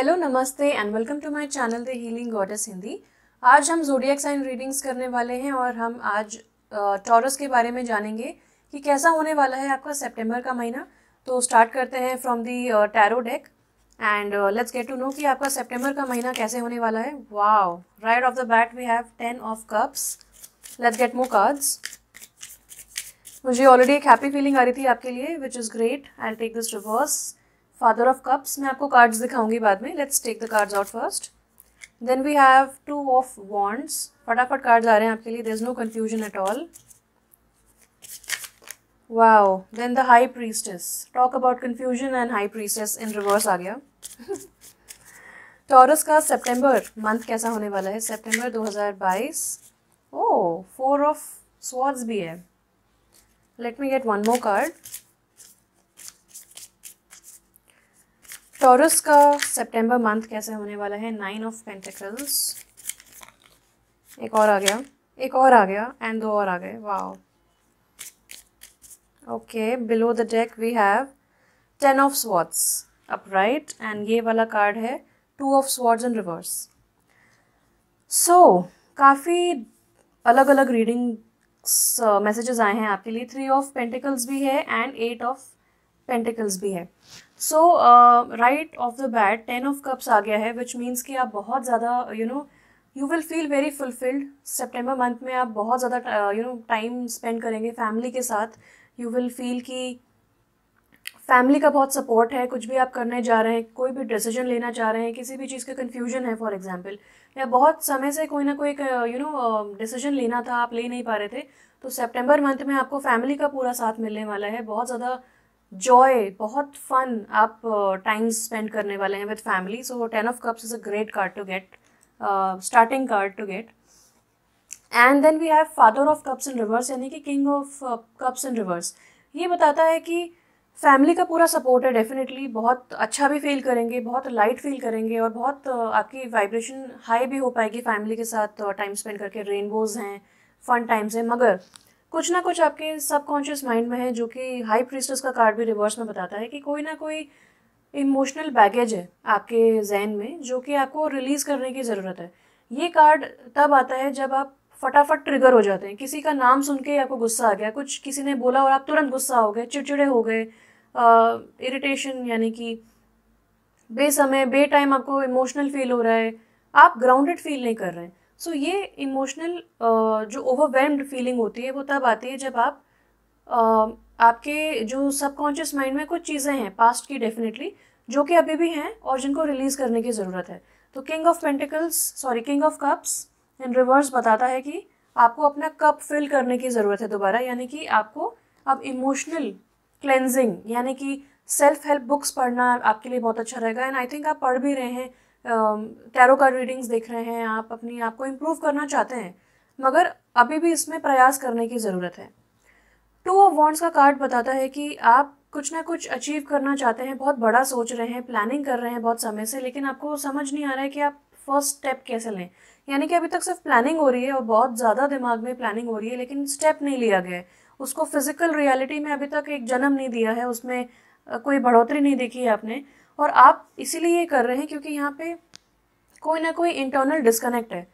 Hello नमस्ते and welcome to my channel the healing goddess Hindi. आज हम ज़ोडिएक साइन रीडिंग्स करने वाले हैं और हम आज टॉरस के बारे में जानेंगे कि कैसा होने वाला है आपका सितंबर का महीना। तो स्टार्ट करते हैं from the tarot deck and let's get to know कि आपका सितंबर का महीना कैसे होने वाला है। Wow, right off the bat we have 10 of cups. Let's get more cards. मुझे ऑलरेडी एक हैप्पी फीलिंग आ रही थी आपके लिए, which is great. I take this reverse. Father of cups, मैं आपको कार्ड्स दिखाऊंगी बाद में। Let's take the cards out first. Then we have 2 of wands. फटाफट कार्ड्स आ रहे हैं आपके लिए, there is no confusion at all. Wow, then the high priestess. Talk about confusion and high priestess in reverse आ गया। Taurus का सितंबर month कैसा होने वाला है, सितंबर 2022। ओह, 4 ऑफ स्वॉर्ड्स भी है। Let me get one more card. Taurus का सितंबर मंथ कैसे होने वाला है, 9 ऑफ पेंटिकल्स। एक और आ गया, एक और आ गया एंड 2 और आ गए। Wow, okay. Below the deck we have 10 of swords upright and ये वाला कार्ड है 2 of swords in reverse. So काफ़ी अलग अलग रीडिंग्स मैसेजेस आए हैं आपके लिए। 3 ऑफ पेंटिकल्स भी है एंड 8 ऑफ पेंटिकल्स भी है। So right off the bat 10 of cups आ गया है, विच मीन्स कि आप बहुत ज़्यादा you will feel very fulfilled. सितंबर मंथ में आप बहुत ज़्यादा टाइम स्पेंड करेंगे फैमिली के साथ। यू विल फील कि फैमिली का बहुत सपोर्ट है। कुछ भी आप करने जा रहे हैं, कोई भी डिसीजन लेना चाह रहे हैं, किसी भी चीज़ का कन्फ्यूजन है फॉर एग्जाम्पल, या बहुत समय से कोई ना कोई डिसीजन लेना था, आप ले नहीं पा रहे थे, तो सितंबर मंथ में आपको फैमिली का पूरा साथ मिलने वाला है। बहुत ज़्यादा जॉय, बहुत फन आप टाइम स्पेंड करने वाले हैं with family. So 10 of cups is a great card to get, starting card to get. And then we have father of cups in reverse, यानी कि king of cups in reverse. ये बताता है कि family का पूरा सपोर्ट है। Definitely बहुत अच्छा भी फील करेंगे, बहुत लाइट फील करेंगे और बहुत आपकी वाइब्रेशन हाई भी हो पाएगी फैमिली के साथ टाइम स्पेंड करके। रेनबोज हैं, फन टाइम्स हैं, मगर कुछ ना कुछ आपके सबकॉन्शियस माइंड में है, जो कि हाई प्रीस्टेस का कार्ड भी रिवर्स में बताता है कि कोई ना कोई इमोशनल बैगेज है आपके जहन में, जो कि आपको रिलीज़ करने की ज़रूरत है। ये कार्ड तब आता है जब आप फटाफट ट्रिगर हो जाते हैं। किसी का नाम सुन के आपको गुस्सा आ गया, कुछ किसी ने बोला और आप तुरंत गुस्सा हो गए, चिड़चिड़े हो गए। इरिटेशन, यानी कि बेसमय बे टाइम आपको इमोशनल फील हो रहा है, आप ग्राउंडेड फील नहीं कर रहे हैं। सो ये इमोशनल जो ओवरवेल्म्ड फीलिंग होती है वो तब आती है जब आप आपके जो सबकॉन्शियस माइंड में कुछ चीज़ें हैं पास्ट की, डेफिनेटली, जो कि अभी भी हैं और जिनको रिलीज़ करने की ज़रूरत है। तो king of cups in reverse बताता है कि आपको अपना कप फिल करने की ज़रूरत है दोबारा, यानी कि आपको अब इमोशनल क्लेंजिंग, यानी कि सेल्फ हेल्प बुक्स पढ़ना आपके लिए बहुत अच्छा रहेगा। एंड आई थिंक आप पढ़ भी रहे हैं, टैरो कार्ड रीडिंग्स देख रहे हैं, आप अपनी आप को इम्प्रूव करना चाहते हैं, मगर अभी भी इसमें प्रयास करने की ज़रूरत है। 2 ऑफ वॉन्ड्स का कार्ड बताता है कि आप कुछ ना कुछ अचीव करना चाहते हैं, बहुत बड़ा सोच रहे हैं, प्लानिंग कर रहे हैं बहुत समय से, लेकिन आपको समझ नहीं आ रहा है कि आप फर्स्ट स्टेप कैसे लें। यानी कि अभी तक सिर्फ प्लानिंग हो रही है और बहुत ज़्यादा दिमाग में प्लानिंग हो रही है, लेकिन स्टेप नहीं लिया गया है। उसको फिजिकल रियलिटी में अभी तक एक जन्म नहीं दिया है, उसमें कोई बढ़ोतरी नहीं देखी है आपने। और आप इसीलिए ये कर रहे हैं क्योंकि यहाँ पे कोई ना कोई इंटरनल डिस्कनेक्ट है।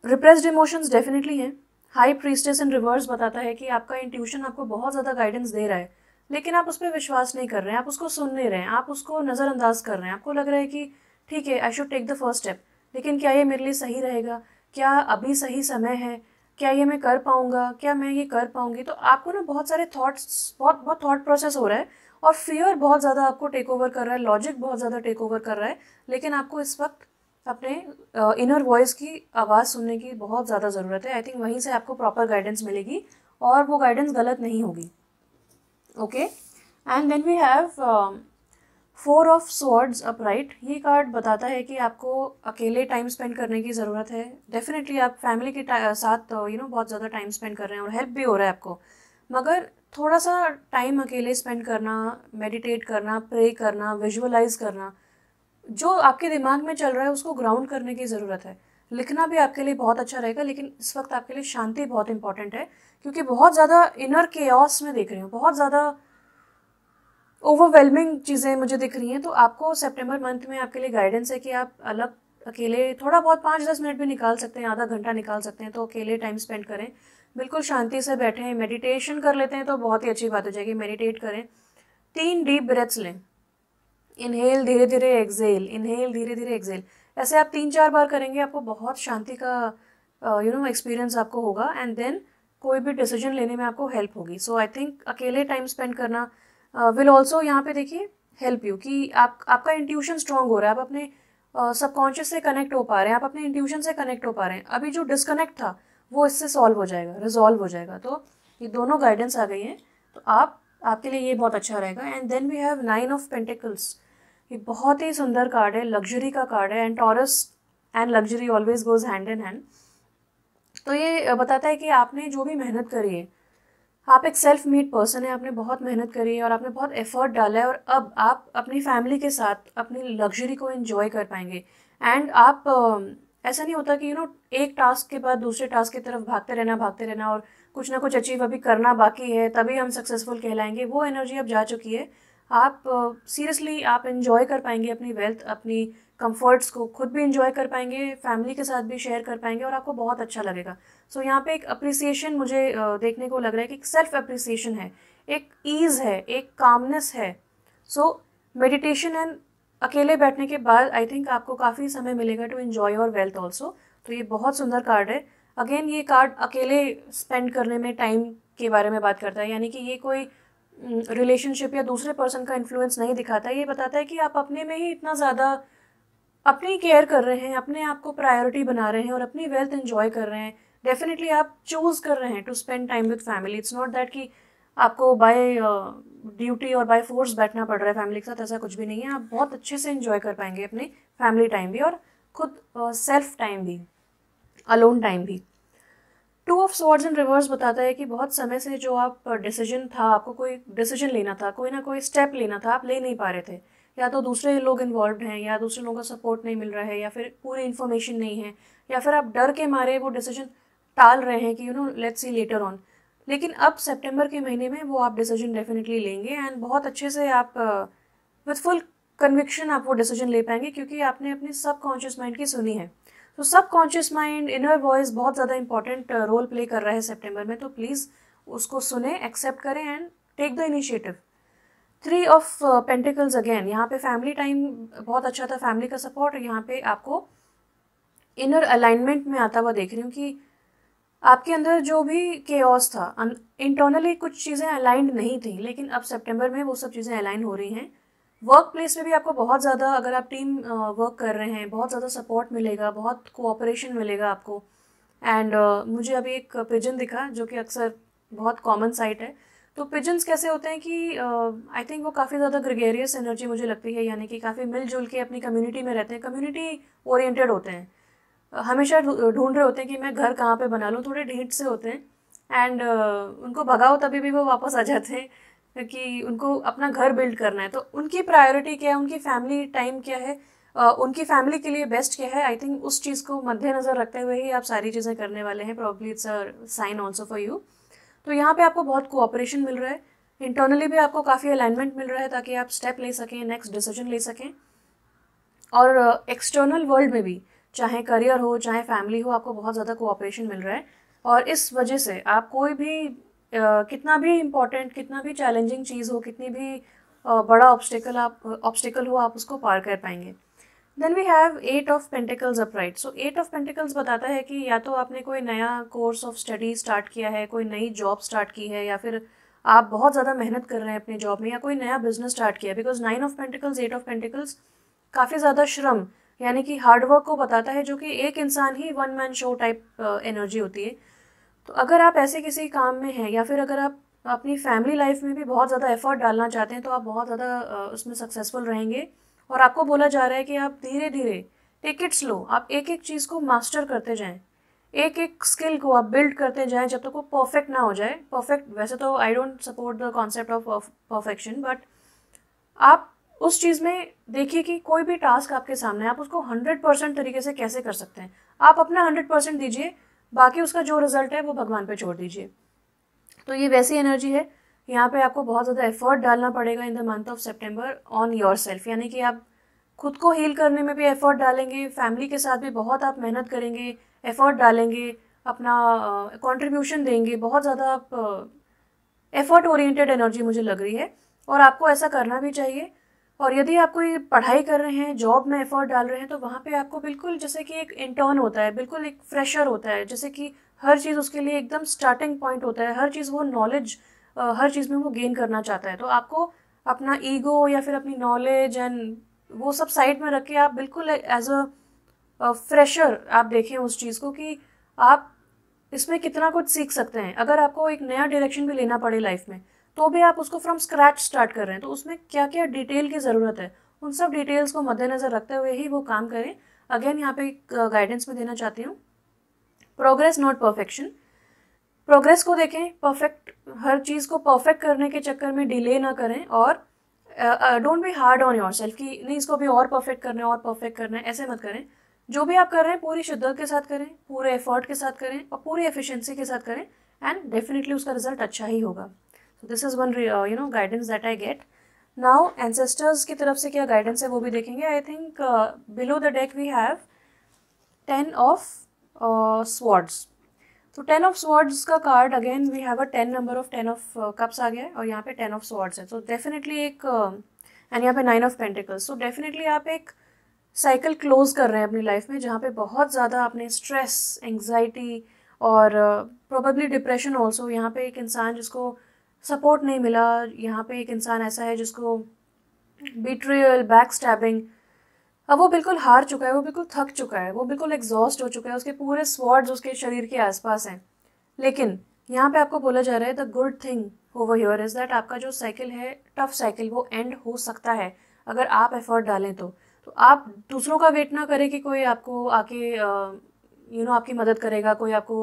रिप्रेस्ड इमोशंस डेफिनेटली हैं। हाई प्रीस्टेस इन रिवर्स बताता है कि आपका इंट्यूशन आपको बहुत ज़्यादा गाइडेंस दे रहा है, लेकिन आप उस पर विश्वास नहीं कर रहे हैं, आप उसको सुन नहीं रहे हैं, आप उसको नज़रअंदाज कर रहे हैं। आपको लग रहा है कि ठीक है, I should take the first step, लेकिन क्या ये मेरे लिए सही रहेगा, क्या अभी सही समय है, क्या ये मैं कर पाऊँगा, क्या मैं ये कर पाऊँगी। तो आपको ना बहुत सारे थॉट्स, बहुत बहुत थॉट प्रोसेस हो रहा है और फियर बहुत ज़्यादा आपको टेक ओवर कर रहा है, लॉजिक बहुत ज़्यादा टेक ओवर कर रहा है। लेकिन आपको इस वक्त अपने इनर वॉइस की आवाज़ सुनने की बहुत ज़्यादा ज़रूरत है। आई थिंक वहीं से आपको प्रॉपर गाइडेंस मिलेगी और वो गाइडेंस गलत नहीं होगी। Okay, and then we have 4 of swords upright. ये कार्ड बताता है कि आपको अकेले टाइम स्पेंड करने की ज़रूरत है। डेफिनेटली आप फैमिली के साथ बहुत ज़्यादा टाइम स्पेंड कर रहे हैं और हेल्प भी हो रहा है आपको, मगर थोड़ा सा टाइम अकेले स्पेंड करना, मेडिटेट करना, प्रे करना, विजुअलाइज करना, जो आपके दिमाग में चल रहा है उसको ग्राउंड करने की ज़रूरत है। लिखना भी आपके लिए बहुत अच्छा रहेगा, लेकिन इस वक्त आपके लिए शांति बहुत इंपॉर्टेंट है, क्योंकि बहुत ज़्यादा इनर केओस में देख रही हूँ, बहुत ज़्यादा ओवरवेलमिंग चीज़ें मुझे दिख रही हैं। तो आपको सितंबर मंथ में आपके लिए गाइडेंस है कि आप अलग अकेले थोड़ा बहुत 5-10 मिनट भी निकाल सकते हैं, आधा घंटा निकाल सकते हैं, तो अकेले टाइम स्पेंड करें, बिल्कुल शांति से बैठें, मेडिटेशन कर लेते हैं तो बहुत ही अच्छी बात हो जाएगी। मेडिटेट करें, 3 डीप ब्रेथ्स लें, इनहेल धीरे धीरे एक्सेल, इनहेल धीरे धीरे एक्सेल, ऐसे आप 3-4 बार करेंगे, आपको बहुत शांति का एक्सपीरियंस आपको होगा, एंड देन कोई भी डिसीजन लेने में आपको हेल्प होगी। सो आई थिंक अकेले टाइम स्पेंड करना विल ऑल्सो यहाँ पे देखिए हेल्प यू कि आपका इंट्यूशन स्ट्रांग हो रहा है, आप अपने सबकॉन्शियस से कनेक्ट हो पा रहे हैं, आप अपने इंट्यूशन से कनेक्ट हो पा रहे हैं। अभी जो डिस्कनेक्ट था वो इससे सॉल्व हो जाएगा, रिजॉल्व हो जाएगा। तो ये दोनों गाइडेंस आ गई हैं, तो आपके लिए ये बहुत अच्छा रहेगा। And then we have 9 of pentacles, ये बहुत ही सुंदर कार्ड है, लग्जरी का कार्ड है, and taurus and luxury always goes hand in hand. तो ये बताता है कि आपने जो भी मेहनत करी है, आप एक सेल्फ मेड पर्सन है, आपने बहुत मेहनत करी है और आपने बहुत एफर्ट डाला है, और अब आप अपनी फैमिली के साथ अपनी लग्जरी को एंजॉय कर पाएंगे। एंड आप ऐसा नहीं होता कि एक टास्क के बाद दूसरे टास्क की तरफ भागते रहना और कुछ ना कुछ अचीव अभी करना बाकी है तभी हम सक्सेसफुल कहलाएंगे, वो एनर्जी अब जा चुकी है। आप सीरियसली आप एंजॉय कर पाएंगे अपनी वेल्थ, अपनी कंफर्ट्स को खुद भी इंजॉय कर पाएंगे, फैमिली के साथ भी शेयर कर पाएंगे, और आपको बहुत अच्छा लगेगा। सो यहाँ पे एक अप्रिसिएशन मुझे देखने को लग रहा है कि एक सेल्फ अप्रिसिएशन है, एक ईज़ है, एक कामनेस है। सो मेडिटेशन एंड अकेले बैठने के बाद आई थिंक आपको काफ़ी समय मिलेगा to enjoy your wealth also. तो ये बहुत सुंदर कार्ड है। अगेन ये कार्ड अकेले स्पेंड करने में टाइम के बारे में बात करता है, यानी कि ये कोई रिलेशनशिप या दूसरे पर्सन का इन्फ्लुएंस नहीं दिखाता है। ये बताता है कि आप अपने में ही इतना ज़्यादा अपनी केयर कर रहे हैं, अपने आप को प्रायोरिटी बना रहे हैं और अपनी वेल्थ एंजॉय कर रहे हैं। डेफिनेटली आप चूज़ कर रहे हैं to spend time with family. It's not that कि आपको बाय ड्यूटी और बाय फोर्स बैठना पड़ रहा है फैमिली के साथ, ऐसा कुछ भी नहीं है। आप बहुत अच्छे से एंजॉय कर पाएंगे अपने फैमिली टाइम भी और खुद सेल्फ टाइम भी, अलोन टाइम भी। 2 ऑफ स्वॉर्ड्स इन रिवर्स बताता है कि बहुत समय से जो आप डिसीजन था, आपको कोई डिसीजन लेना था, कोई ना कोई स्टेप लेना था, आप ले नहीं पा रहे थे, या तो दूसरे लोग इन्वॉल्व हैं, या दूसरे लोगों का सपोर्ट नहीं मिल रहा है, या फिर पूरी इन्फॉर्मेशन नहीं है, या फिर आप डर के मारे वो डिसीजन टाल रहे हैं कि लेट्स सी लेटर ऑन। लेकिन अब सितंबर के महीने में वो आप डिसीजन डेफिनेटली लेंगे, एंड बहुत अच्छे से आप विद फुल कन्विक्शन आप वो डिसीजन ले पाएंगे, क्योंकि आपने अपने सबकॉन्शियस माइंड की सुनी है। तो सबकॉन्शियस माइंड, इनर वॉइस बहुत ज़्यादा इंपॉर्टेंट रोल प्ले कर रहा है सितंबर में, तो प्लीज़ उसको सुने, एक्सेप्ट करें and take the initiative. 3 of pentacles again, यहाँ पे फैमिली टाइम बहुत अच्छा था, फैमिली का सपोर्ट। यहाँ पे आपको इनर अलाइनमेंट में आता हुआ देख रही हूँ कि आपके अंदर जो भी केओस था, इंटरनली कुछ चीज़ें अलाइंड नहीं थी, लेकिन अब सितंबर में वो सब चीज़ें अलाइन हो रही हैं। वर्क प्लेस में भी आपको बहुत ज़्यादा, अगर आप टीम वर्क कर रहे हैं, बहुत ज़्यादा सपोर्ट मिलेगा, बहुत कोऑपरेशन मिलेगा आपको। एंड मुझे अभी एक पिजन दिखा जो कि अक्सर बहुत कॉमन साइट है। तो पिजन्स कैसे होते हैं कि आई थिंक वो काफ़ी ज़्यादा ग्रेगेरियस एनर्जी मुझे लगती है, यानी कि काफ़ी मिलजुल के अपनी कम्युनिटी में रहते हैं, कम्युनिटी ओरिएंटेड होते हैं, हमेशा ढूंढ रहे होते हैं कि मैं घर कहाँ पे बना लूँ, थोड़े ढीठ से होते हैं। एंड उनको भगाओ तभी भी वो वापस आ जाते हैं कि उनको अपना घर बिल्ड करना है। तो उनकी प्रायोरिटी क्या है, उनकी फैमिली टाइम क्या है, उनकी फैमिली के लिए बेस्ट क्या है, आई थिंक उस चीज़ को मद्देनज़र रखते हुए ही आप सारी चीज़ें करने वाले हैं। Probably it's a sign also for you. तो यहाँ पे आपको बहुत कोऑपरेशन मिल रहा है, इंटरनली भी आपको काफ़ी अलाइनमेंट मिल रहा है ताकि आप स्टेप ले सकें, नेक्स्ट डिसीजन ले सकें। और एक्सटर्नल वर्ल्ड में भी, चाहे करियर हो चाहे फैमिली हो, आपको बहुत ज़्यादा कोऑपरेशन मिल रहा है। और इस वजह से आप कोई भी कितना भी इम्पोर्टेंट, कितना भी चैलेंजिंग चीज़ हो, कितनी भी बड़ा ऑब्स्टिकल हो, आप उसको पार कर पाएंगे। Then we have 8 of pentacles upright. So 8 of pentacles बताता है कि या तो आपने कोई नया कोर्स ऑफ स्टडी स्टार्ट किया है, कोई नई जॉब स्टार्ट की है, या फिर आप बहुत ज़्यादा मेहनत कर रहे हैं अपनी जॉब में, या कोई नया बिजनेस स्टार्ट किया है। Because 9 of pentacles, 8 of pentacles काफ़ी ज़्यादा श्रम यानी कि हार्डवर्क को बताता है, जो कि एक इंसान ही one man show type energy होती है। तो अगर आप ऐसे किसी काम में हैं, या फिर अगर आप अपनी फैमिली लाइफ में भी बहुत ज़्यादा एफर्ट डालना चाहते हैं, तो आप बहुत ज़्यादा उसमें सक्सेसफुल रहेंगे। और आपको बोला जा रहा है कि आप धीरे धीरे टेक इट स्लो, आप एक एक चीज़ को मास्टर करते जाएं, एक एक स्किल को आप बिल्ड करते जाएं जब तक वो परफेक्ट ना हो जाए। परफेक्ट, वैसे तो I don't support the concept of perfection, but आप उस चीज़ में देखिए कि कोई भी टास्क आपके सामने, आप उसको 100% तरीके से कैसे कर सकते हैं। आप अपना 100% दीजिए, बाकी उसका जो रिजल्ट है वो भगवान पे छोड़ दीजिए। तो ये वैसी एनर्जी है। यहाँ पे आपको बहुत ज़्यादा एफर्ट डालना पड़ेगा इन the month of September on your self, यानी कि आप खुद को हील करने में भी एफर्ट डालेंगे, फैमिली के साथ भी बहुत आप मेहनत करेंगे, एफर्ट डालेंगे, अपना कंट्रीब्यूशन देंगे, बहुत ज़्यादा आप एफर्ट ओरिएंटेड एनर्जी मुझे लग रही है और आपको ऐसा करना भी चाहिए। और यदि आप कोई पढ़ाई कर रहे हैं, जॉब में एफर्ट डाल रहे हैं, तो वहाँ पे आपको बिल्कुल जैसे कि एक इंटर्न होता है, बिल्कुल एक फ्रेशर होता है, जैसे कि हर चीज़ उसके लिए एकदम स्टार्टिंग पॉइंट होता है, हर चीज़ वो नॉलेज हर चीज़ में वो गेन करना चाहता है। तो आपको अपना ईगो या फिर अपनी नॉलेज एंड वो सब साइड में रख के आप बिल्कुल एज अ फ्रेशर आप देखें उस चीज़ को कि आप इसमें कितना कुछ सीख सकते हैं। अगर आपको एक नया डायरेक्शन भी लेना पड़े लाइफ में, तो भी आप उसको फ्रॉम स्क्रैच स्टार्ट कर रहे हैं, तो उसमें क्या क्या डिटेल की ज़रूरत है, उन सब डिटेल्स को मद्देनज़र रखते हुए ही वो काम करें। अगेन यहाँ पे एक गाइडेंस में देना चाहती हूँ, प्रोग्रेस नॉट परफेक्शन। प्रोग्रेस को देखें, परफेक्ट हर चीज़ को परफेक्ट करने के चक्कर में डिले ना करें और don't be hard on your self कि नहीं इसको भी और परफेक्ट करना है और परफेक्ट करना है, ऐसे मत करें। जो भी आप कर रहे हैं पूरी शिद्दत के साथ करें, पूरे एफर्ट के साथ करें और पूरी एफिशिएंसी के साथ करें एंड डेफिनेटली उसका रिजल्ट अच्छा ही होगा। So this is one guidance that I get. Now ancestors की तरफ से क्या गाइडेंस है वो भी देखेंगे। I think below the deck we have 10 of swords. तो 10 ऑफ स्वॉर्ड्स का card again we have a 10 number of 10 of cups आ गया है और यहाँ पे 10 ऑफ स्वॉर्ड्स है। तो डेफिनेटली एक एंड यहाँ पे 9 ऑफ पेंटिकल्स। तो डेफिनेटली आप एक साइकिल क्लोज कर रहे हैं अपनी लाइफ में जहाँ पे बहुत ज़्यादा आपने स्ट्रेस, एंग्जाइटी और प्रोबेबली डिप्रेशन ऑल्सो, यहाँ पे एक इंसान जिसको सपोर्ट नहीं मिला, यहाँ पे एक इंसान ऐसा है जिसको बिट्रियल, बैक स्टैबिंग, अब वो बिल्कुल हार चुका है, वो बिल्कुल थक चुका है, वो बिल्कुल एग्जॉस्ट हो चुका है, उसके पूरे स्वॉर्ड्स उसके शरीर के आसपास हैं। लेकिन यहाँ पे आपको बोला जा रहा है the good thing over here is that आपका जो साइकिल है, टफ साइकिल, वो एंड हो सकता है अगर आप एफर्ट डालें तो आप दूसरों का वेट ना करें कि कोई आपको आके आपकी मदद करेगा, कोई आपको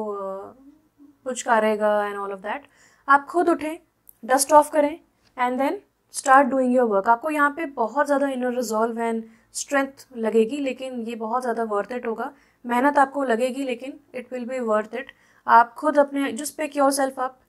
पुचकारेगा एंड ऑल ऑफ दैट। आप खुद उठें, डस्ट ऑफ करें and then start doing your work. आपको यहाँ पे बहुत ज़्यादा इनर रिजॉल्व एंड स्ट्रेंथ लगेगी, लेकिन ये बहुत ज़्यादा वर्थ इट होगा। मेहनत आपको लगेगी लेकिन it will be worth it. आप खुद अपने just pick yourself up,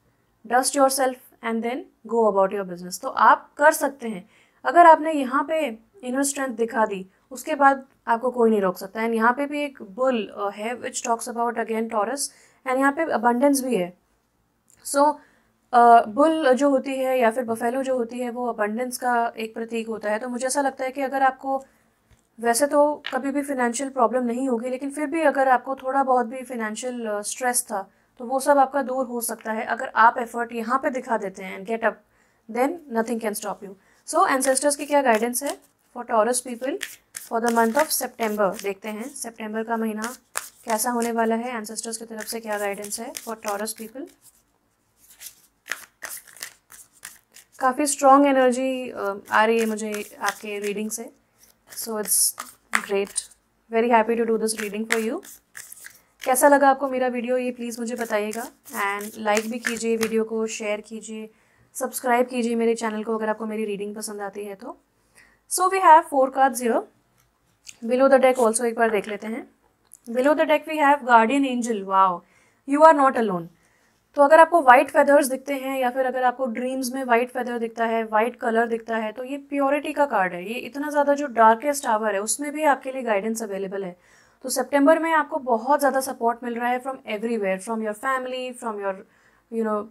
dust yourself and then go about your business. तो आप कर सकते हैं। अगर आपने यहाँ पे इनर स्ट्रेंथ दिखा दी, उसके बाद आपको कोई नहीं रोक सकता। एंड यहाँ पे भी एक बुल है which talks about again taurus and यहाँ पे अबंडेंस भी है। सो बुल जो होती है या फिर बफेलो जो होती है वो अबंडेंस का एक प्रतीक होता है। तो मुझे ऐसा लगता है कि अगर आपको वैसे तो कभी भी फिनेंशियल प्रॉब्लम नहीं होगी, लेकिन फिर भी अगर आपको थोड़ा बहुत भी फिनेंशियल स्ट्रेस था तो वो सब आपका दूर हो सकता है अगर आप एफर्ट यहाँ पे दिखा देते हैं and get up, then nothing can stop you. So ancestors की क्या गाइडेंस है for Taurus people for the month of September. देखते हैं सितंबर का महीना कैसा होने वाला है, एंसेस्टर्स की तरफ से क्या गाइडेंस है फॉर टॉरस पीपल। काफ़ी स्ट्रॉन्ग एनर्जी आ रही है मुझे आपके रीडिंग से, so it's great, very happy to do this reading for you. कैसा लगा आपको मेरा वीडियो ये प्लीज़ मुझे बताइएगा एंड लाइक भी कीजिए, वीडियो को शेयर कीजिए, सब्सक्राइब कीजिए मेरे चैनल को अगर आपको मेरी रीडिंग पसंद आती है तो। So we have 4 cards here below the deck also, एक बार देख लेते हैं। Below the deck we have guardian angel. Wow, you are not alone. तो अगर आपको वाइट फेदर्स दिखते हैं या फिर अगर आपको ड्रीम्स में वाइट फेदर दिखता है, वाइट कलर दिखता है, तो ये प्योरिटी का कार्ड है। ये इतना ज़्यादा जो डार्केस्ट आवर है उसमें भी आपके लिए गाइडेंस अवेलेबल है। तो सितंबर में आपको बहुत ज़्यादा सपोर्ट मिल रहा है from everywhere, from your family, from your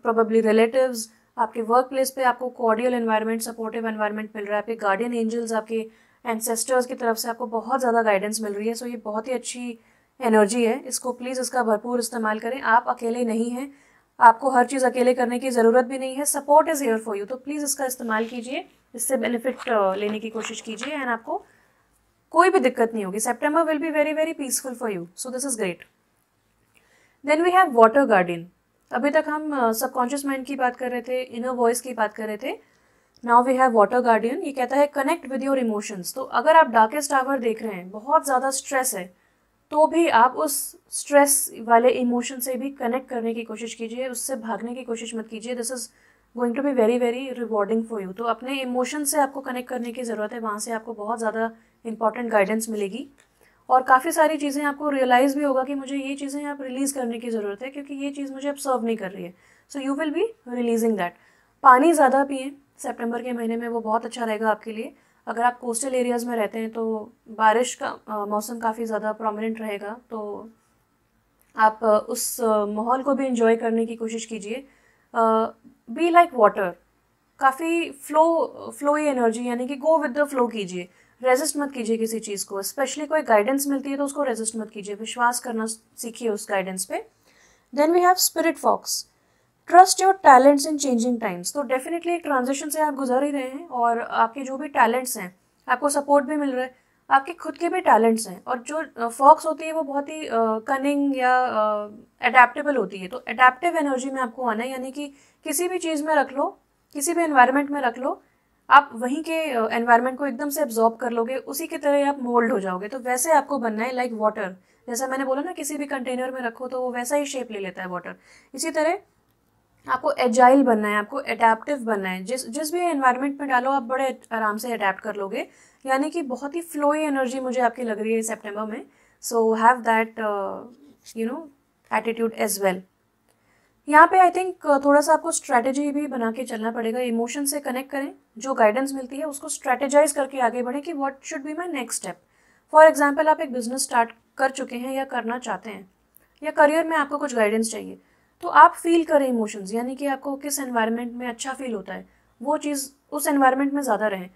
probably relatives. आपके वर्क प्लेस पे आपको कॉर्डियल एनवायरनमेंट, सपोर्टिव एनवायरनमेंट मिल रहा है। आपके गार्डियन एंजल्स, आपके एंसेस्टर्स की तरफ से आपको बहुत ज़्यादा गाइडेंस मिल रही है। सो ये बहुत ही अच्छी एनर्जी है, इसको प्लीज़ इसका भरपूर इस्तेमाल करें। आप अकेले नहीं हैं, आपको हर चीज़ अकेले करने की ज़रूरत भी नहीं है, support is here for you. तो प्लीज़ इसका इस्तेमाल कीजिए, इससे बेनिफिट लेने की कोशिश कीजिए एंड आपको कोई भी दिक्कत नहीं होगी। September will be very very peaceful for you, so this is great. Then we have water guardian. अभी तक हम सबकॉन्शियस माइंड की बात कर रहे थे, इनर वॉइस की बात कर रहे थे। Now we have water guardian. ये कहता है कनेक्ट विद योर इमोशंस। तो अगर आप डार्केस्ट आवर देख रहे हैं, बहुत ज़्यादा स्ट्रेस है, तो भी आप उस स्ट्रेस वाले इमोशन से भी कनेक्ट करने की कोशिश कीजिए, उससे भागने की कोशिश मत कीजिए। This is going to be very very rewarding for you. तो अपने इमोशन से आपको कनेक्ट करने की ज़रूरत है, वहाँ से आपको बहुत ज़्यादा इंपॉर्टेंट गाइडेंस मिलेगी और काफ़ी सारी चीज़ें आपको रियलाइज़ भी होगा कि मुझे ये चीज़ें आप रिलीज़ करने की ज़रूरत है क्योंकि ये चीज़ मुझे अब सर्व नहीं कर रही है। So you will be releasing that. पानी ज़्यादा पिएं सितंबर के महीने में, वो बहुत अच्छा रहेगा आपके लिए। अगर आप कोस्टल एरियाज़ में रहते हैं तो बारिश का मौसम काफ़ी ज़्यादा प्रोमिनेंट रहेगा, तो आप उस माहौल को भी इंजॉय करने की कोशिश कीजिए। बी लाइक वाटर, काफ़ी फ्लोई एनर्जी, यानी कि गो विद द फ्लो कीजिए, रेजिस्ट मत कीजिए किसी चीज़ को। स्पेशली कोई गाइडेंस मिलती है तो उसको रेजिस्ट मत कीजिए, विश्वास करना सीखिए उस गाइडेंस पे। Then we have spirit fox, trust your talents in changing times. तो डेफिनेटली एक ट्रांजिशन से आप गुजर ही रहे हैं, और आपके जो भी टैलेंट्स हैं आपको सपोर्ट भी मिल रहा है, आपके खुद के भी टैलेंट्स हैं। और जो फॉक्स होती है वो बहुत ही कनिंग या एडेप्टेबल होती है, तो एडेप्टिव एनर्जी में आपको आना है, यानी कि किसी भी चीज़ में रख लो, किसी भी एनवायरनमेंट में रख लो, आप वहीं के एनवायरनमेंट को एकदम से एब्जॉर्ब कर लोगे, उसी की तरह आप मोल्ड हो जाओगे। तो वैसे आपको बनना है, लाइक वाटर, जैसा मैंने बोला ना, किसी भी कंटेनर में रखो तो वो वैसा ही शेप ले लेता है वाटर। इसी तरह आपको एजाइल बनना है, आपको एडेप्टिव बनना है। जिस भी एनवायरनमेंट में डालो आप बड़े आराम से अडेप्ट कर लोगे, यानी कि बहुत ही फ्लोई एनर्जी मुझे आपकी लग रही है सितंबर में। So have that attitude as well. यहाँ पे आई थिंक थोड़ा सा आपको स्ट्रैटेजी भी बना के चलना पड़ेगा, इमोशन से कनेक्ट करें, जो गाइडेंस मिलती है उसको स्ट्रैटेजाइज करके आगे बढ़ें कि what should be my next step. For example, आप एक बिजनेस स्टार्ट कर चुके हैं या करना चाहते हैं, या करियर में आपको कुछ गाइडेंस चाहिए, तो आप फील करें इमोशंस, यानी कि आपको किस एनवायरनमेंट में अच्छा फील होता है, वो चीज़ उस एनवायरनमेंट में ज़्यादा रहें।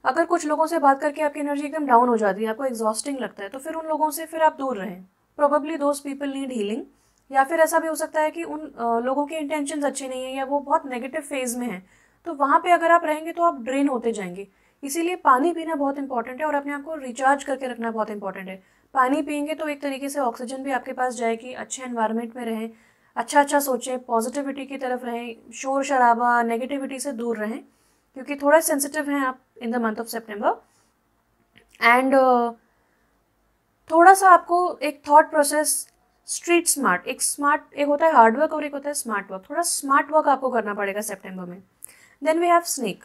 अगर कुछ लोगों से बात करके आपकी एनर्जी एकदम डाउन हो जाती है, आपको एग्जॉस्टिंग लगता है, तो फिर उन लोगों से फिर आप दूर रहें। Probably those people need healing, या फिर ऐसा भी हो सकता है कि उन लोगों के इंटेंशंस अच्छे नहीं है, या वो बहुत नेगेटिव फेज में हैं, तो वहाँ पे अगर आप रहेंगे तो आप ड्रेन होते जाएंगे। इसीलिए पानी पीना बहुत इंपॉर्टेंट है, और अपने आप को रिचार्ज करके रखना बहुत इंपॉर्टेंट है। पानी पियेंगे तो एक तरीके से ऑक्सीजन भी आपके पास जाएगी, अच्छे एनवायरनमेंट में रहें, अच्छा सोचें, पॉजिटिविटी की तरफ रहें, शोर शराबा नेगेटिविटी से दूर रहें, क्योंकि थोड़ा सेंसिटिव हैं आप इन the month of September. And थोड़ा सा आपको एक थॉट प्रोसेस, स्ट्रीट स्मार्ट, एक होता है हार्ड वर्क और एक होता है स्मार्ट वर्क, थोड़ा स्मार्ट वर्क आपको करना पड़ेगा सितंबर में। Then we have snake,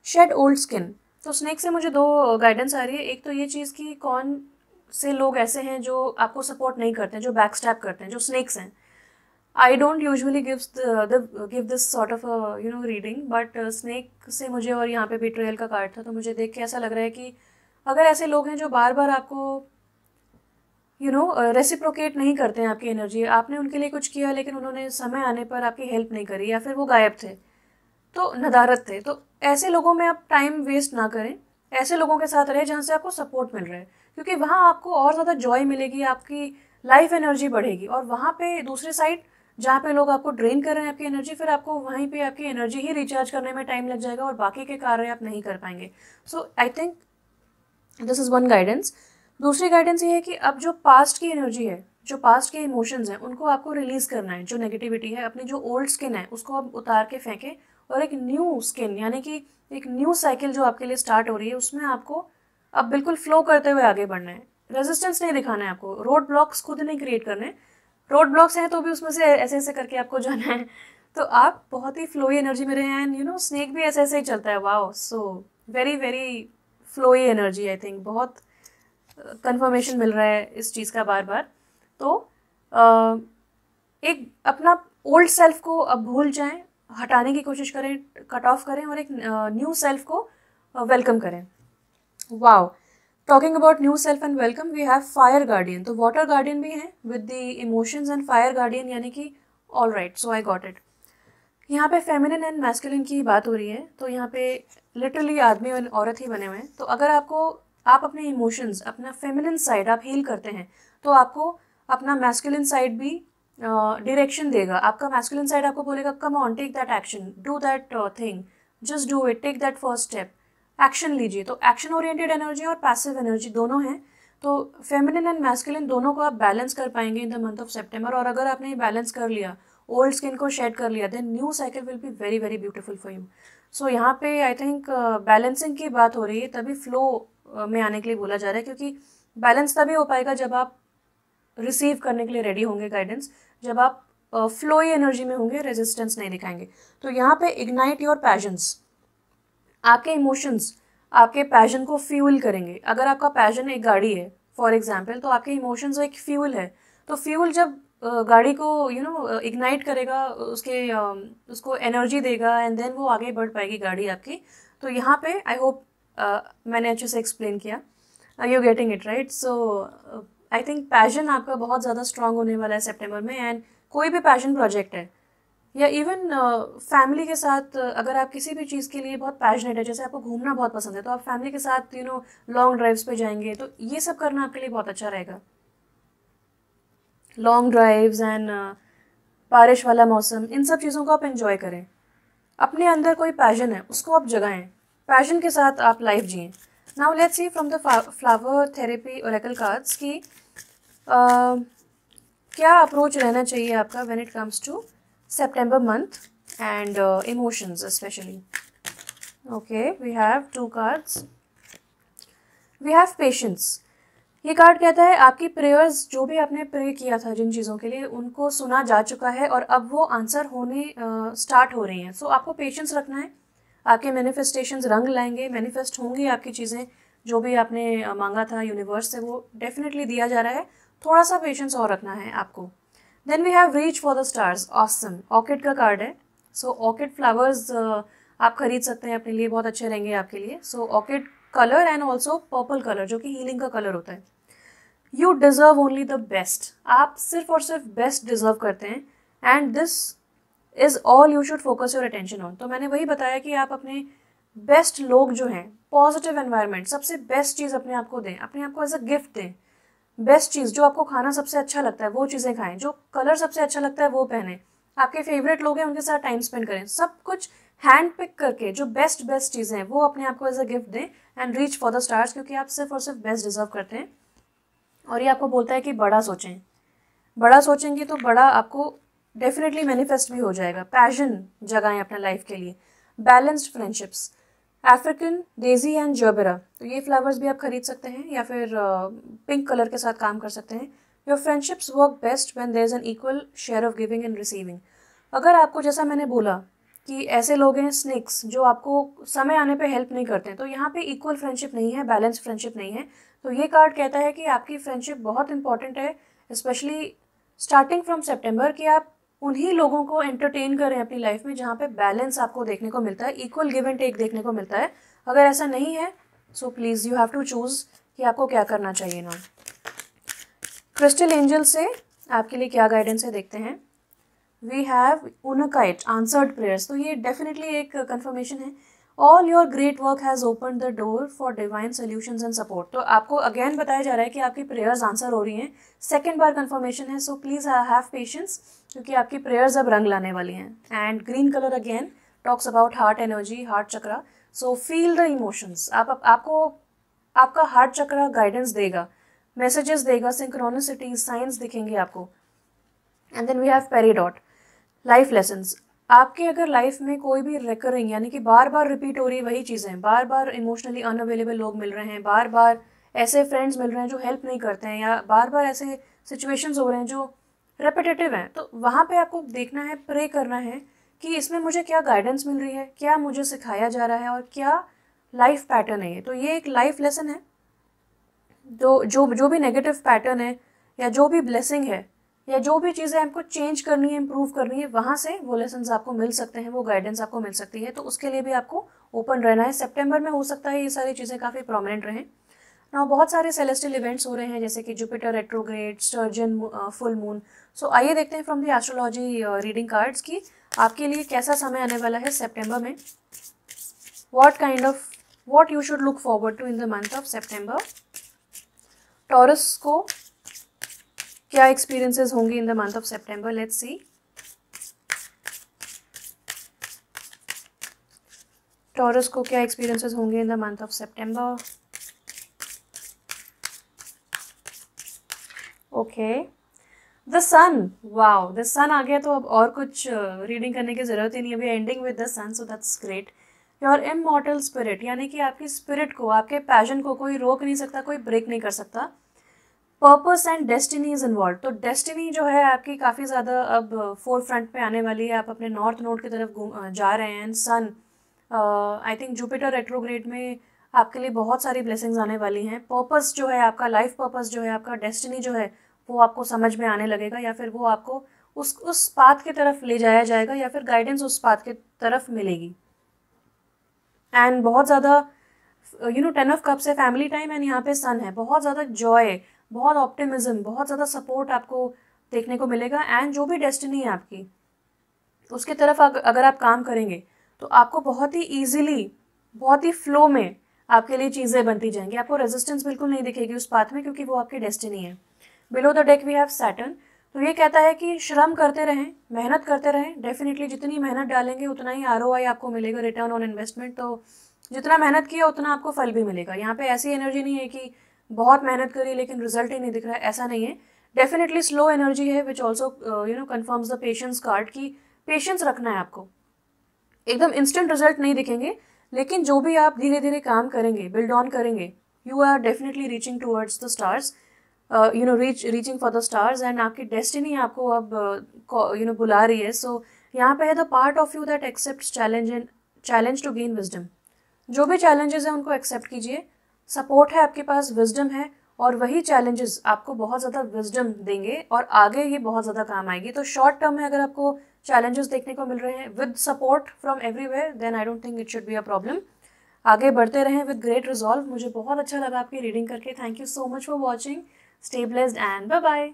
shed old skin. तो स्नेक से मुझे दो गाइडेंस आ रही है। एक तो ये चीज़ कि कौन से लोग ऐसे हैं जो आपको सपोर्ट नहीं करते हैं, जो बैक स्टैप करते हैं, जो स्नेक्स हैं। I don't usually give this sort of reading, but snake से मुझे, और यहाँ पे बिट्रेयल का कार्ड था, तो मुझे देख के ऐसा लग रहा है कि अगर ऐसे लोग हैं जो बार बार आपको रेसिप्रोकेट नहीं करते हैं आपकी एनर्जी, आपने उनके लिए कुछ किया लेकिन उन्होंने समय आने पर आपकी हेल्प नहीं करी, या फिर वो गायब थे, तो नदारत थे, तो ऐसे लोगों में आप टाइम वेस्ट ना करें, ऐसे लोगों के साथ रहे जहाँ से आपको सपोर्ट मिल रहा है, क्योंकि वहाँ आपको और ज़्यादा जॉय मिलेगी, आपकी लाइफ एनर्जी बढ़ेगी। और वहाँ पे दूसरी साइड जहाँ पे लोग आपको ड्रेन कर रहे हैं आपकी एनर्जी, फिर आपको वहीं पे आपकी एनर्जी ही रिचार्ज करने में टाइम लग जाएगा और बाकी के कार्य आप नहीं कर पाएंगे। So I think this is one guidance. दूसरी गाइडेंस ये है कि अब जो पास्ट की एनर्जी है, जो पास्ट के इमोशंस हैं, उनको आपको रिलीज करना है। जो नेगेटिविटी है, अपनी जो ओल्ड स्किन है उसको आप उतार के फेंकें, और एक न्यू स्किन, यानी कि एक न्यू साइकिल जो आपके लिए स्टार्ट हो रही है, उसमें आपको अब बिल्कुल फ्लो करते हुए आगे बढ़ना है। रेजिस्टेंस नहीं दिखाना है आपको, रोड ब्लॉक्स खुद नहीं क्रिएट करने। रोड ब्लॉक्स हैं तो भी उसमें से ऐसे ऐसे करके आपको जाना है, तो आप बहुत ही फ्लोई एनर्जी में रहें। एंड स्नेक भी ऐसे ऐसे ही चलता है। Wow, so very very flowy energy. I think बहुत कंफर्मेशन मिल रहा है इस चीज़ का बार बार। तो एक अपना ओल्ड सेल्फ को अब भूल जाएं, हटाने की कोशिश करें, कट ऑफ करें, और एक न्यू सेल्फ को वेलकम करें। Wow, talking about new self and welcome, we have fire guardian. तो वाटर गार्डियन भी हैं with the emotions, and fire guardian, यानी कि all right, so I got it. यहाँ पे फेमिनिन एंड मैस्कुलिन की बात हो रही है, तो यहाँ पे लिटरली आदमी और औरत ही बने हुए हैं। तो अगर आप अपने इमोशंस, अपना फेमिनिन साइड आप हील करते हैं, तो आपको अपना मैस्कुलिन साइड भी डायरेक्शन देगा। आपका मैस्कुलिन साइड आपको बोलेगा, come on, take that action, do that thing, just do it, take that first step, action लीजिए। तो एक्शन ओरिएंटेड एनर्जी और पैसिव एनर्जी दोनों हैं। तो फेमिनिन एंड मैस्कुलिन दोनों को आप बैलेंस कर पाएंगे इन द मंथ ऑफ सितंबर। और अगर आपने ये बैलेंस कर लिया, ओल्ड स्किन को शेड कर लिया, then new cycle will be very very beautiful for you. So यहाँ पे आई थिंक बैलेंसिंग की बात हो रही है, तभी फ्लो में आने के लिए बोला जा रहा है, क्योंकि बैलेंस तभी हो पाएगा जब आप रिसीव करने के लिए रेडी होंगे गाइडेंस, जब आप फ्लोई एनर्जी में होंगे, रेजिस्टेंस नहीं दिखाएंगे। तो यहाँ पे इग्नाइट योर पैशंस, आपके इमोशंस आपके पैशन को फ्यूल करेंगे। अगर आपका पैशन एक गाड़ी है फॉर एग्जाम्पल, तो आपके इमोशंस एक फ्यूल है। तो फ्यूल जब गाड़ी को इग्नाइट करेगा, उसको एनर्जी देगा, एंड देन वो आगे बढ़ पाएगी गाड़ी आपकी। तो यहाँ पे आई होप मैंने अच्छे से एक्सप्लेन किया। You getting it right? So I think passion आपका बहुत ज़्यादा स्ट्रांग होने वाला है सितंबर में। एंड कोई भी पैशन प्रोजेक्ट है या इवन फैमिली के साथ, अगर आप किसी भी चीज़ के लिए बहुत पैशनेट है, जैसे आपको घूमना बहुत पसंद है, तो आप फैमिली के साथ लॉन्ग ड्राइव्स पे जाएंगे, तो ये सब करना आपके लिए बहुत अच्छा रहेगा। लॉन्ग ड्राइव्स एंड बारिश वाला मौसम, इन सब चीज़ों को आप एंजॉय करें। अपने अंदर कोई पैशन है उसको आप जगाएं, पैशन के साथ आप लाइफ जिएं। Now let's see from the flower therapy oracle cards की क्या अप्रोच रहना चाहिए आपका when it comes to September month and emotions especially. Okay, we have 2 cards. We have patience. ये कार्ड कहता है आपकी प्रेयर्स, जो भी आपने प्रे किया था जिन चीज़ों के लिए, उनको सुना जा चुका है और अब वो आंसर होने स्टार्ट हो रही हैं। सो आपको पेशेंस रखना है, आपके मैनिफेस्टेशंस रंग लाएंगे, मैनिफेस्ट होंगी आपकी चीज़ें, जो भी आपने मांगा था यूनिवर्स से वो डेफिनेटली दिया जा रहा है। थोड़ा सा पेशेंस और रखना है आपको। Then we have reach for the stars, awesome, orchid का कार्ड है। सो ऑर्किड फ्लावर्स आप खरीद सकते हैं अपने लिए, बहुत अच्छे रहेंगे आपके लिए। So orchid colour and also purple colour, जो कि हीलिंग का कलर होता है। You deserve only the best, आप सिर्फ और सिर्फ बेस्ट डिजर्व करते हैं, and this is all you should focus your attention on. तो मैंने वही बताया कि आप अपने बेस्ट लोग जो हैं, पॉजिटिव एनवायरनमेंट, सबसे बेस्ट चीज़ अपने आप को दें, अपने आप को एज अ गिफ्ट दें। बेस्ट चीज़, जो आपको खाना सबसे अच्छा लगता है वो चीज़ें खाएं, जो कलर सबसे अच्छा लगता है वो पहने, आपके फेवरेट लोग हैं उनके साथ टाइम स्पेंड करें। सब कुछ हैंड पिक करके जो बेस्ट चीज़ें हैं वो अपने आप को एज अ गिफ्ट दें and reach for the stars, क्योंकि आप सिर्फ और सिर्फ बेस्ट डिजर्व करते हैं। और ये आपको बोलता है कि बड़ा सोचें, बड़ा सोचेंगे तो बड़ा आपको डेफिनेटली मैनिफेस्ट भी हो जाएगा। पैशन जगाएं अपना लाइफ के लिए। Balanced friendships, African daisy and gerbera, तो ये फ्लावर्स भी आप खरीद सकते हैं या फिर पिंक कलर के साथ काम कर सकते हैं। Your friendships work best when there is an equal share of giving and receiving. अगर आपको, जैसा मैंने बोला कि ऐसे लोग हैं स्नेक्स जो आपको समय आने पे हेल्प नहीं करते हैं, तो यहाँ पे इक्वल फ्रेंडशिप नहीं है, बैलेंस फ्रेंडशिप नहीं है। तो ये कार्ड कहता है कि आपकी फ्रेंडशिप बहुत इंपॉर्टेंट है, स्पेशली स्टार्टिंग फ्रॉम सेप्टेम्बर, कि आप उन्हीं लोगों को एंटरटेन करें अपनी लाइफ में जहाँ पे बैलेंस आपको देखने को मिलता है, इक्वल गिव एंड टेक देखने को मिलता है। अगर ऐसा नहीं है so please you have to choose कि आपको क्या करना चाहिए ना। क्रिस्टल एंजल से आपके लिए क्या गाइडेंस है देखते हैं। वी हैव उनकाइट, आंसर्ड प्रेयर्स, तो ये डेफिनेटली एक कंफर्मेशन है। All your great work has open the door for divine solutions and support. तो आपको अगेन बताया जा रहा है कि आपकी प्रेयर्स आंसर हो रही हैं, सेकेंड बार कंफर्मेशन है। सो प्लीज़ हैव पेशेंस, क्योंकि आपकी प्रेयर्स अब रंग लाने वाली हैं। And green colour again talks about heart energy, heart chakra. So feel the emotions, आपको आपका हार्ट चक्रा गाइडेंस देगा, मैसेजेस देगा, सिंक्रोनिसिटी साइंस दिखेंगे आपको। And then we have peridot, life lessons. आपके अगर लाइफ में कोई भी रिकरिंग, यानी कि बार बार रिपीट हो रही वही चीज़ें, बार बार इमोशनली अनअवेलेबल लोग मिल रहे हैं, बार बार ऐसे फ्रेंड्स मिल रहे हैं जो हेल्प नहीं करते हैं, या बार बार ऐसे सिचुएशंस हो रहे हैं जो रेपिटेटिव हैं, तो वहाँ पे आपको देखना है, प्रे करना है कि इसमें मुझे क्या गाइडेंस मिल रही है, क्या मुझे सिखाया जा रहा है, और क्या लाइफ पैटर्न है ये। तो ये एक लाइफ लेसन है। जो भी नेगेटिव पैटर्न है, या जो भी ब्लेसिंग है, या जो भी चीज़ें आपको चेंज करनी है, इम्प्रूव करनी है, वहाँ से वो लेसन्स आपको मिल सकते हैं, वो गाइडेंस आपको मिल सकती है। तो उसके लिए भी आपको ओपन रहना है। सितंबर में हो सकता है ये सारी चीज़ें काफ़ी प्रोमिनेंट रहें ना। बहुत सारे सेलेस्टियल इवेंट्स हो रहे हैं, जैसे कि Jupiter retrograde, sturgeon full moon. So आइए देखते हैं from the astrology reading cards की आपके लिए कैसा समय आने वाला है सितंबर में। what you should look forward to in the month of September. Taurus को क्या एक्सपीरियंसेस होंगे in the month of September, let's see. Taurus को क्या एक्सपीरियंसेस होंगे in the month of September. Okay, the sun, wow, the sun आ गया, तो अब और कुछ रीडिंग करने की ज़रूरत ही नहीं, अभी ending with the sun, so that's great. Your immortal spirit, यानी कि आपकी स्पिरिट को, आपके पैशन को कोई रोक नहीं सकता, कोई ब्रेक नहीं कर सकता। Purpose and destiny is involve, तो डेस्टिनी जो है आपकी काफ़ी ज़्यादा अब फोर फ्रंट पे आने वाली है। आप अपने नॉर्थ नोड की तरफ जा रहे हैं। सन, आई थिंक जुपिटर रेट्रोग्रेड में आपके लिए बहुत सारी ब्लेसिंग्स आने वाली हैं। पर्पस जो है आपका, लाइफ पर्पस जो है आपका, डेस्टिनी जो है वो आपको समझ में आने लगेगा, या फिर वो आपको उस पाथ की तरफ ले जाया जाएगा, या फिर गाइडेंस उस पाथ की तरफ मिलेगी। एंड बहुत ज़्यादा 10 ऑफ कप्स है फैमिली टाइम, एंड यहाँ पे सन है, बहुत ज़्यादा जॉय, बहुत ऑप्टिमिज्म, बहुत ज़्यादा सपोर्ट आपको देखने को मिलेगा। एंड जो भी डेस्टिनी है आपकी, उसके तरफ अगर आप काम करेंगे तो आपको बहुत ही ईजिली, बहुत ही फ्लो में आपके लिए चीज़ें बनती जाएंगी। आपको रेजिस्टेंस बिल्कुल नहीं दिखेगी उस पाथ में, क्योंकि वो आपकी डेस्टिनी है। Below the deck we have Saturn. तो ये कहता है कि श्रम करते रहें, मेहनत करते रहें। डेफिनेटली जितनी मेहनत डालेंगे उतना ही ROI आपको मिलेगा, रिटर्न ऑन इन्वेस्टमेंट। तो जितना मेहनत किया उतना आपको फल भी मिलेगा। यहाँ पे ऐसी एनर्जी नहीं है कि बहुत मेहनत करी लेकिन रिजल्ट ही नहीं दिख रहा है, ऐसा नहीं है। डेफिनेटली स्लो एनर्जी है, which also confirms the patience card की पेशेंस रखना है आपको। एकदम इंस्टेंट रिजल्ट नहीं दिखेंगे, लेकिन जो भी आप धीरे धीरे काम करेंगे, बिल्ड ऑन करेंगे, you are definitely reaching towards the stars, reaching for the stars. And आपकी डेस्टिनी आपको अब बुला रही है। सो यहाँ पे है the part of you that accept challenge to gain wisdom. जो भी चैलेंजेस हैं उनको एक्सेप्ट कीजिए। सपोर्ट है आपके पास, विजडम है, और वही चैलेंजेस आपको बहुत ज़्यादा विजडम देंगे और आगे ये बहुत ज़्यादा काम आएगी। तो शॉर्ट टर्म में अगर आपको चैलेंजेस देखने को मिल रहे हैं with support from everywhere, then I don't think it should be a problem. आगे बढ़ते रहें विद ग्रेट रिजॉल्व। मुझे बहुत अच्छा लगा आपकी रीडिंग करके। Thank you so much for watching. Stay blessed and bye bye.